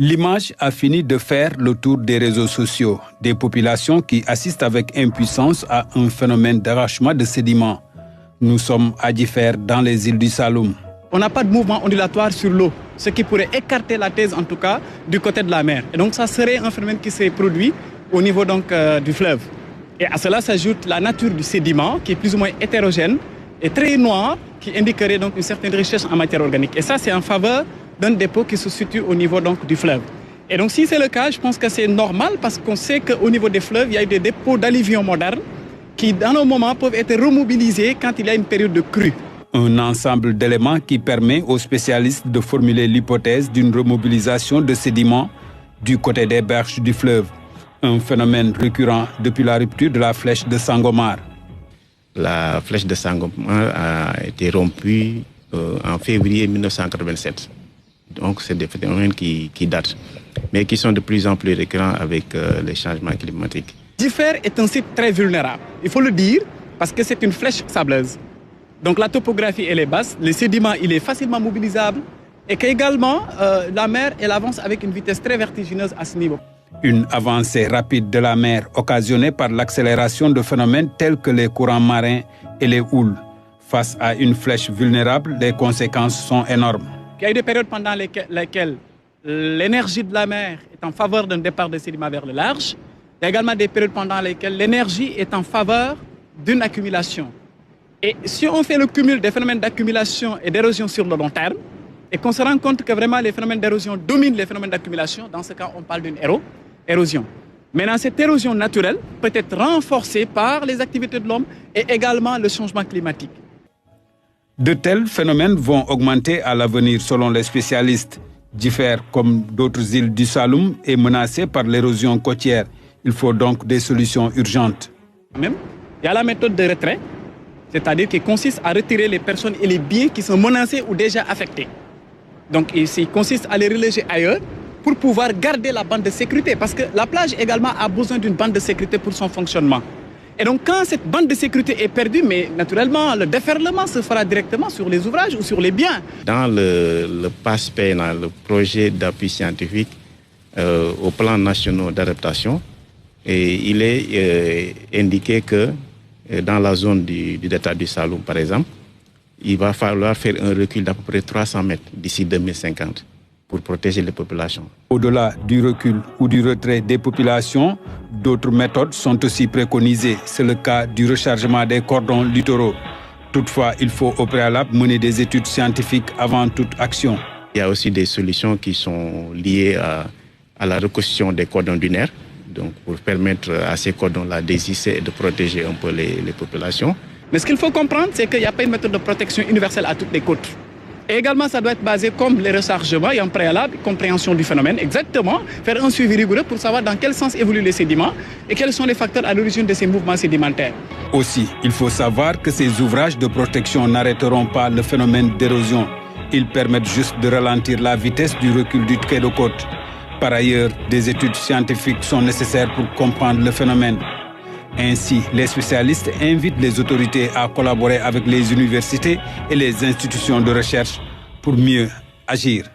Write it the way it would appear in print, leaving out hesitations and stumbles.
L'image a fini de faire le tour des réseaux sociaux, des populations qui assistent avec impuissance à un phénomène d'arrachement de sédiments. Nous sommes à Djifer, dans les îles du Saloum. On n'a pas de mouvement ondulatoire sur l'eau, ce qui pourrait écarter la thèse en tout cas du côté de la mer. Et donc ça serait un phénomène qui s'est produit au niveau du fleuve. Et à cela s'ajoute la nature du sédiment qui est plus ou moins hétérogène et très noir, qui indiquerait donc une certaine recherche en matière organique. Et ça, c'est en faveur d'un dépôt qui se situe au niveau du fleuve. Et donc si c'est le cas, je pense que c'est normal parce qu'on sait qu'au niveau des fleuves, il y a eu des dépôts d'alluvions modernes qui, dans nos moments, peuvent être remobilisés quand il y a une période de crue. Un ensemble d'éléments qui permet aux spécialistes de formuler l'hypothèse d'une remobilisation de sédiments du côté des berges du fleuve. Un phénomène récurrent depuis la rupture de la flèche de Sangomar. La flèche de Sangomar a été rompue en février 1987. Donc c'est des phénomènes qui datent, mais qui sont de plus en plus récurrents avec les changements climatiques. Djifer est un site très vulnérable, il faut le dire, parce que c'est une flèche sableuse. Donc la topographie elle est basse, le sédiment il est facilement mobilisable et qu'également la mer elle avance avec une vitesse très vertigineuse à ce niveau. Une avancée rapide de la mer occasionnée par l'accélération de phénomènes tels que les courants marins et les houles. Face à une flèche vulnérable, les conséquences sont énormes. Il y a eu des périodes pendant lesquelles l'énergie de la mer est en faveur d'un départ de sédiments vers le large. Il y a également des périodes pendant lesquelles l'énergie est en faveur d'une accumulation. Et si on fait le cumul des phénomènes d'accumulation et d'érosion sur le long terme, et qu'on se rend compte que vraiment les phénomènes d'érosion dominent les phénomènes d'accumulation, dans ce cas, on parle d'une érosion. Maintenant, cette érosion naturelle peut être renforcée par les activités de l'homme et également le changement climatique. De tels phénomènes vont augmenter à l'avenir selon les spécialistes. Djifer, comme d'autres îles du Saloum, est menacé par l'érosion côtière. Il faut donc des solutions urgentes. Même, il y a la méthode de retrait, c'est-à-dire qui consiste à retirer les personnes et les biens qui sont menacés ou déjà affectés. Donc, il consiste à les reléger ailleurs pour pouvoir garder la bande de sécurité. Parce que la plage également a besoin d'une bande de sécurité pour son fonctionnement. Et donc, quand cette bande de sécurité est perdue, mais naturellement, le déferlement se fera directement sur les ouvrages ou sur les biens. Dans le PASPE, dans le projet d'appui scientifique au plan national d'adaptation, il est indiqué que dans la zone du delta du Saloum, par exemple, il va falloir faire un recul d'à peu près 300 mètres d'ici 2050 pour protéger les populations. Au-delà du recul ou du retrait des populations, d'autres méthodes sont aussi préconisées. C'est le cas du rechargement des cordons littoraux. Toutefois, il faut au préalable mener des études scientifiques avant toute action. Il y a aussi des solutions qui sont liées à la reconstitution des cordons dunaires, donc pour permettre à ces cordons-là d'exister et de protéger un peu les populations. Mais ce qu'il faut comprendre, c'est qu'il n'y a pas une méthode de protection universelle à toutes les côtes. Et également, ça doit être basé comme les rechargements et en préalable, compréhension du phénomène, exactement, faire un suivi rigoureux pour savoir dans quel sens évoluent les sédiments et quels sont les facteurs à l'origine de ces mouvements sédimentaires. Aussi, il faut savoir que ces ouvrages de protection n'arrêteront pas le phénomène d'érosion. Ils permettent juste de ralentir la vitesse du recul du trait de côte. Par ailleurs, des études scientifiques sont nécessaires pour comprendre le phénomène. Ainsi, les spécialistes invitent les autorités à collaborer avec les universités et les institutions de recherche pour mieux agir.